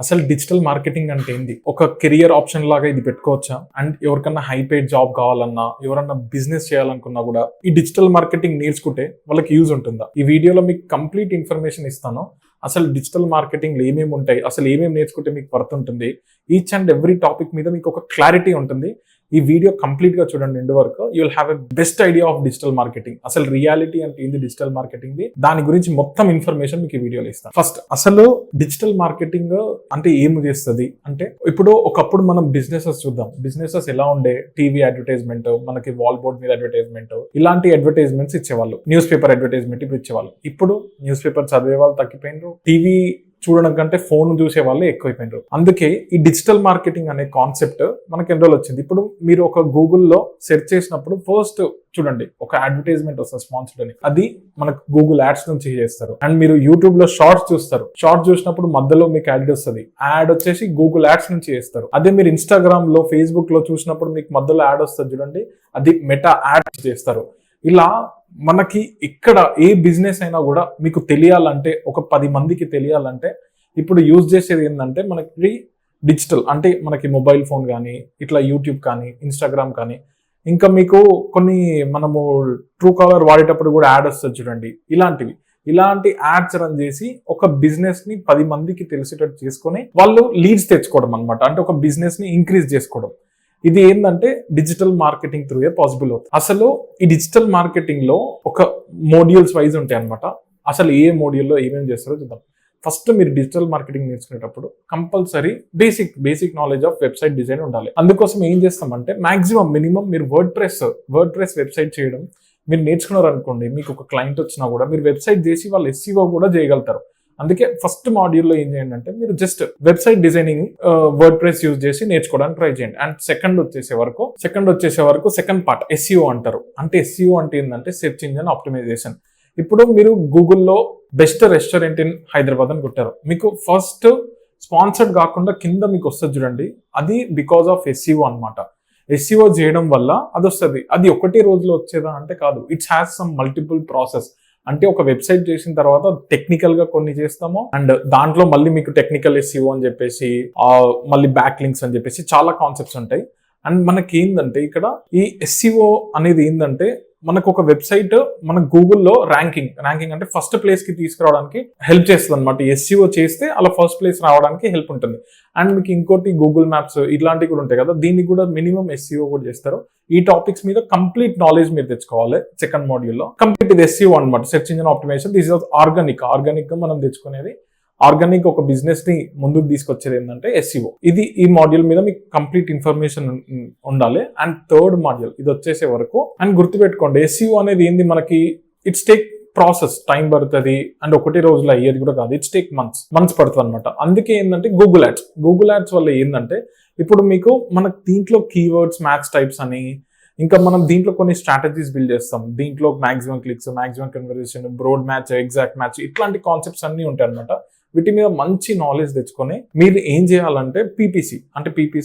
అసలు digital marketing అంటే ఏంది? ఒక కెరియర్ ఆప్షన్ లాగా ఇది పెట్టుకోవచ్చా? అండ్ ఎవరికన్నా హై పెయిడ్ జాబ్ కావాలన్నా, ఎవరన్నా బిజినెస్ చేయాలనుకున్నా కూడా ఈ డిజిటల్ మార్కెటింగ్ నేర్చుకుంటే వాళ్ళకి యూజ్ ఉంటుందా? ఈ వీడియోలో మీకు కంప్లీట్ ఇన్ఫర్మేషన్ ఇస్తాను. అసలు డిజిటల్ మార్కెటింగ్లో ఏమేమి ఉంటాయి, అసలు ఏమేమి నేర్చుకుంటే మీకు వర్త్ ఉంటుంది, ఈచ్ అండ్ ఎవ్రీ టాపిక్ మీద మీకు ఒక క్లారిటీ ఉంటుంది. ఈ వీడియో కంప్లీట్ గా చూడండి ఎండ్ వరకు. You will have a best idea of digital marketing. అసలు రియాలిటీ అంటే ఏంది డిజిటల్ మార్కెటింగ్, దాని గురించి మొత్తం ఇన్ఫర్మేషన్ మీకు ఈ వీడియోలో ఇస్తాను. ఫస్ట్ అసలు డిజిటల్ మార్కెటింగ్ అంటే ఏమి చేస్తుంది అంటే, ఇప్పుడు ఒకప్పుడు మనం బిజినెసెస్ చూద్దాం. బిజినెసెస్ ఎలా ఉండే, టీవీ అడ్వర్టైజ్మెంట్, మనకి వాల్ బోర్డ్ మీద అడ్వర్టైజ్మెంట్, ఇలాంటి అడ్వర్టైజ్మెంట్స్ ఇచ్చేవాళ్ళు. న్యూస్ పేపర్ అడ్వర్టైజ్మెంట్ ఇప్పుడు ఇచ్చేవాళ్ళు. ఇప్పుడు న్యూస్ పేపర్ చదివే వాళ్ళు తగ్గిపోయినారు, టీవీ చూడడం కంటే ఫోన్ చూసే వాళ్ళే ఎక్కువైపోయినారు. అందుకే ఈ డిజిటల్ మార్కెటింగ్ అనే కాన్సెప్ట్ మనకి ఎన్ని రోజులు వచ్చింది. ఇప్పుడు మీరు ఒక గూగుల్లో సెర్చ్ చేసినప్పుడు ఫస్ట్ చూడండి ఒక అడ్వర్టైజ్మెంట్ వస్తుంది స్పాన్సర్డ్ అని, అది మనకు గూగుల్ యాడ్స్ నుంచి చేస్తారు. అండ్ మీరు యూట్యూబ్ లో షార్ట్స్ చూస్తారు, షార్ట్స్ చూసినప్పుడు మధ్యలో మీకు యాడ్ వస్తుంది, యాడ్ వచ్చేసి గూగుల్ యాడ్స్ నుంచి చేస్తారు. అదే మీరు ఇన్స్టాగ్రామ్ లో, ఫేస్బుక్ లో చూసినప్పుడు మీకు మధ్యలో యాడ్ వస్తుంది చూడండి, అది మెటా యాడ్స్ చేస్తారు. ఇలా మనకి ఇక్కడ ఏ బిజినెస్ అయినా కూడా మీకు తెలియాలంటే, ఒక 10 మందికి తెలియాలంటే ఇప్పుడు యూజ్ చేసేది ఏంటంటే మనకి డిజిటల్ అంటే మనకి మొబైల్ ఫోన్ కానీ, ఇట్లా యూట్యూబ్ కానీ, ఇన్స్టాగ్రామ్ కానీ, ఇంకా మీకు కొన్ని మనము ట్రూ కాలర్ వాడేటప్పుడు కూడా యాడ్ వస్తుంది చూడండి, ఇలాంటి యాడ్స్ రన్ చేసి ఒక బిజినెస్ ని 10 మందికి తెలిసేటట్టు చేసుకొని వాళ్ళు లీడ్స్ తెచ్చుకోవడం అనమాట. అంటే ఒక బిజినెస్ ని ఇంక్రీజ్ చేసుకోవడం. ఇది ఏంటంటే digital marketing through a possible అవుతుంది. అసలు ఈ డిజిటల్ మార్కెటింగ్ లో ఒక మోడ్యూల్స్ వైజ్ ఉంటాయి అనమాట. అసలు ఏ మోడ్యూల్లో ఏమేమి చేస్తారో చూద్దాం. ఫస్ట్ మీరు డిజిటల్ మార్కెటింగ్ నేర్చుకునేటప్పుడు compulsory basic knowledge of website design ఉండాలి. అందుకోసం ఏం చేస్తామంటే మినిమం మీరు వర్డ్ ప్రెస్ వెబ్సైట్ చేయడం మీరు నేర్చుకున్నారు అనుకోండి, మీకు ఒక క్లయింట్ వచ్చినా కూడా మీరు వెబ్సైట్ చేసి వాళ్ళు SEO కూడా చేయగలుగుతారు. అందుకే ఫస్ట్ మాడ్యూల్లో ఏం చేయండి అంటే మీరు just website designing word press use చేసి నేర్చుకోవడానికి ట్రై చేయండి. అండ్ సెకండ్ వచ్చేసే వరకు సెకండ్ పార్ట్ SEO అంటారు. అంటే SEO అంటే ఏంటంటే సెర్చ్ ఇంజిన్ ఆప్టిమైజేషన్. ఇప్పుడు మీరు గూగుల్లో బెస్ట్ రెస్టారెంట్ ఇన్ హైదరాబాద్ అని కొట్టారు, మీకు ఫస్ట్ స్పాన్సర్డ్ కాకుండా కింద మీకు వస్తుంది చూడండి, అది బికాస్ ఆఫ్ SEO అనమాట. SEO చేయడం వల్ల అది వస్తుంది. అది ఒకటే రోజులో వచ్చేదా అంటే కాదు, it's has some multiple process. అంటే ఒక వెబ్సైట్ చేసిన తర్వాత టెక్నికల్ గా కొన్ని చేస్తాము, అండ్ దాంట్లో మళ్ళీ మీకు టెక్నికల్ SEO అని చెప్పేసి, మళ్ళీ బ్యాక్ లింక్స్ అని చెప్పేసి చాలా కాన్సెప్ట్స్ ఉంటాయి. అండ్ మనకి ఏంటంటే ఇక్కడ ఈ SEO అనేది ఏంటంటే మనకు ఒక వెబ్సైట్ మన గూగుల్లో ర్యాంకింగ్ అంటే ఫస్ట్ ప్లేస్ కి తీసుకురావడానికి హెల్ప్ చేస్తుంది అనమాట. SEO చేస్తే అలా ఫస్ట్ ప్లేస్ రావడానికి హెల్ప్ ఉంటుంది. అండ్ మీకు ఇంకోటి గూగుల్ మ్యాప్స్ ఇట్లాంటివి కూడా ఉంటాయి కదా, దీనికి కూడా మినిమం SEO కూడా చేస్తారు. ఈ టాపిక్స్ మీద కంప్లీట్ నాలెడ్జ్ మీరు తెచ్చుకోవాలి. సెకండ్ మాడ్యూల్లో కంప్లీట్ ఇది SEO అనమాట, search engine optimisation. This is organic గా మనం తెచ్చుకునేది. ఆర్గానిక్ ఒక బిజినెస్ ని ముందుకు తీసుకొచ్చేది ఏంటంటే SEO. ఇది ఈ మాడ్యూల్ మీద మీకు కంప్లీట్ ఇన్ఫర్మేషన్ ఉండాలి. అండ్ థర్డ్ మాడ్యూల్ ఇది వచ్చేసే వరకు, అండ్ గుర్తుపెట్టుకోండి SEO అనేది ఏంది, మనకి ఇట్స్ టేక్ ప్రాసెస్, టైం పడుతుంది. అండ్ ఒకటే రోజులో అయ్యేది కూడా కాదు, ఇట్స్ టేక్ మంత్స్ పడుతుంది అనమాట. అందుకే ఏంటంటే గూగుల్ యాడ్స్ వల్ల ఏంటంటే ఇప్పుడు మీకు మనకు దీంట్లో కీవర్డ్స్, మ్యాచ్ టైప్స్ అని, ఇంకా మనం దీంట్లో కొన్ని స్ట్రాటజీస్ బిల్డ్ చేస్తాం. దీంట్లో maximum clicks, maximum conversion, broad match, exact match, ఇట్లాంటి కాన్సెప్ట్స్ అన్ని ఉంటాయి అనమాట. వీటి మీద మంచి నాలెడ్జ్ తెచ్చుకొని మీరు ఏం చేయాలంటే పీపీసీ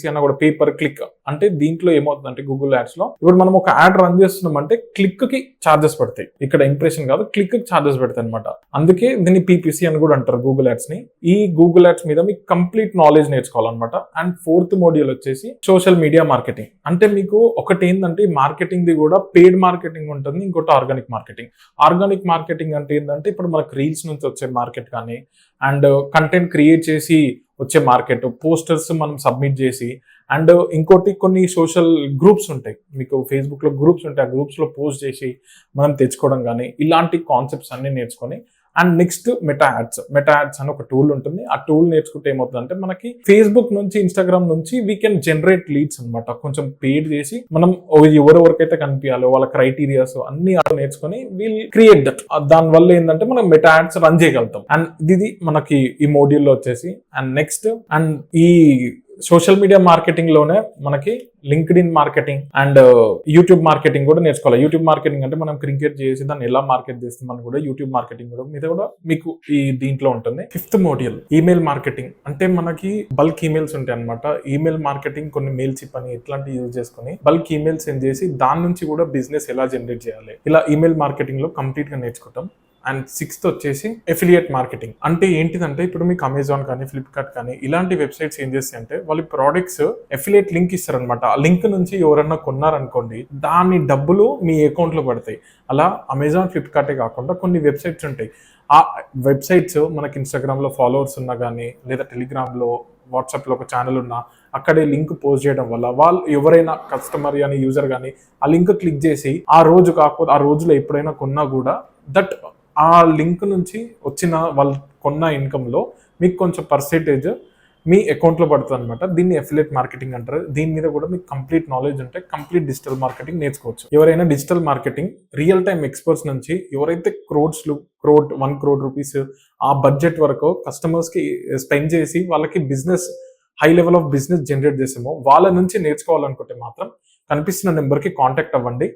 అన్న కూడా పేపర్ క్లిక్. అంటే దీంట్లో ఏమవుతుందంటే గూగుల్ యాడ్స్ లో ఇప్పుడు మనం ఒక యాడ్ రన్ చేస్తున్నాం అంటే క్లిక్ కి ఛార్జెస్ పడతాయి. ఇక్కడ ఇంప్రెషన్ కాదు, క్లిక్ కి ఛార్జెస్ పడతాయి అనమాట. అందుకే దీన్ని పీపీసీ అని కూడా అంటారు గూగుల్ యాడ్స్ ని. ఈ గూగుల్ యాడ్స్ మీద మీకు కంప్లీట్ నాలెడ్జ్ నేర్చుకోవాలన్నమాట. అండ్ ఫోర్త్ మోడ్యూల్ వచ్చేసి సోషల్ మీడియా మార్కెటింగ్. అంటే మీకు ఒకటి ఏంటంటే మార్కెటింగ్ ది కూడా పెయిడ్ మార్కెటింగ్ ఉంటుంది, ఇంకోటి ఆర్గానిక్ మార్కెటింగ్ అంటే ఏంటంటే ఇప్పుడు మనకు రీల్స్ నుంచి వచ్చే మార్కెట్ కానీ, అండ్ కంటెంట్ క్రియేట్ చేసి వచ్చే మార్కెట్, పోస్టర్స్ మనం సబ్మిట్ చేసి, అండ్ ఇంకోటి కొన్ని సోషల్ గ్రూప్స్ ఉంటాయి, మీకు ఫేస్బుక్ లో గ్రూప్స్ ఉంటాయి, ఆ గ్రూప్స్ లో పోస్ట్ చేసి మనం తెచ్చుకోవడం కానీ, ఇలాంటి కాన్సెప్ట్స్ అన్ని నేర్చుకొని. అండ్ నెక్స్ట్ మెటా యాడ్స్ అని ఒక టూల్ ఉంటుంది. ఆ టూల్ నేర్చుకుంటే ఏమవుతుందంటే మనకి ఫేస్బుక్ నుంచి, ఇన్స్టాగ్రామ్ నుంచి వీ కెన్ జనరేట్ లీడ్స్ అనమాట. కొంచెం పెయిడ్ చేసి మనం ఎవరెవరికైతే కనిపించాలో వాళ్ళ క్రైటీరియాస్ అన్ని నేర్చుకొని వీల్ క్రియేట్ దట్. దాని వల్ల ఏంటంటే మనం మెటా యాడ్స్ రన్ చేయగలుగుతాం. అండ్ ఇది మనకి ఈ మోడ్యూల్లో వచ్చేసి. అండ్ నెక్స్ట్ ఈ సోషల్ మీడియా మార్కెటింగ్ లోనే మనకి LinkedIn marketing and YouTube marketing కూడా నేర్చుకోవాలి. యూట్యూబ్ మార్కెటింగ్ అంటే మనం క్రియేట్ చేసి దాన్ని ఎలా మార్కెట్ చేస్తామని కూడా యూట్యూబ్ మార్కెటింగ్ మీద కూడా మీకు ఈ దీంట్లో ఉంటుంది. Fifth module email marketing. అంటే మనకి బల్క్ ఈమెయిల్స్ ఉంటాయి అనమాట. ఈమెయిల్ మార్కెటింగ్, కొన్ని మెయిల్ చిప్ అని ఇట్లాంటివి యూజ్ చేసుకుని బల్క్ ఈమెయిల్ సెండ్ చేసి దాని నుంచి కూడా బిజినెస్ ఎలా జనరేట్ చేయాలి, ఇలా ఈమెయిల్ మార్కెటింగ్ లో కంప్లీట్ గా నేర్చుకుంటాం. అండ్ సిక్స్త్ వచ్చేసి ఎఫిలియేట్ మార్కెటింగ్. అంటే ఏంటిదంటే ఇప్పుడు మీకు అమెజాన్ కానీ ఫ్లిప్కార్ట్ కానీ ఇలాంటి వెబ్సైట్స్ ఏం చేస్తాయంటే వాళ్ళ ప్రోడక్ట్స్ ఎఫిలియేట్ లింక్ ఇస్తారనమాట. ఆ లింక్ నుంచి ఎవరన్నా కొన్నారనుకోండి దాని డబ్బులు మీ అకౌంట్ లో పడతాయి. అలా అమెజాన్ ఫ్లిప్కార్టే కాకుండా కొన్ని వెబ్సైట్స్ ఉంటాయి. ఆ వెబ్సైట్స్ మనకి ఇన్స్టాగ్రామ్ లో ఫాలోవర్స్ ఉన్నా కానీ లేదా టెలిగ్రామ్ లో వాట్సాప్ లో ఒక ఛానల్ ఉన్నా అక్కడే లింక్ పోస్ట్ చేయడం వల్ల వాళ్ళు ఎవరైనా కస్టమర్ కానీ యూజర్ కానీ ఆ లింక్ క్లిక్ చేసి ఆ రోజు కాకపోతే ఆ రోజులో ఎప్పుడైనా కొన్నా కూడా దట్ ఆ లింక్ నుంచి వచ్చిన వాళ్ళు కొన్న ఇన్కమ్ లో మీకు కొంచెం పర్సెంటేజ్ మీ అకౌంట్ లో పడుతుంది అనమాట. దీన్ని ఎఫిలియేట్ మార్కెటింగ్ అంటారు. దీని మీద కూడా మీకు కంప్లీట్ నాలెడ్జ్ ఉంటే కంప్లీట్ డిజిటల్ మార్కెటింగ్ నేర్చుకోవచ్చు. ఎవరైనా digital marketing real time experts నుంచి ఎవరైతే క్రోడ్ 1 crore రూపీస్ ఆ బడ్జెట్ వరకు కస్టమర్స్ కి స్పెండ్ చేసి వాళ్ళకి business high level of business generate చేసామో వాళ్ళ నుంచి నేర్చుకోవాలనుకుంటే మాత్రం కనిపిస్తున్న నెంబర్ కి కాంటాక్ట్ అవ్వండి.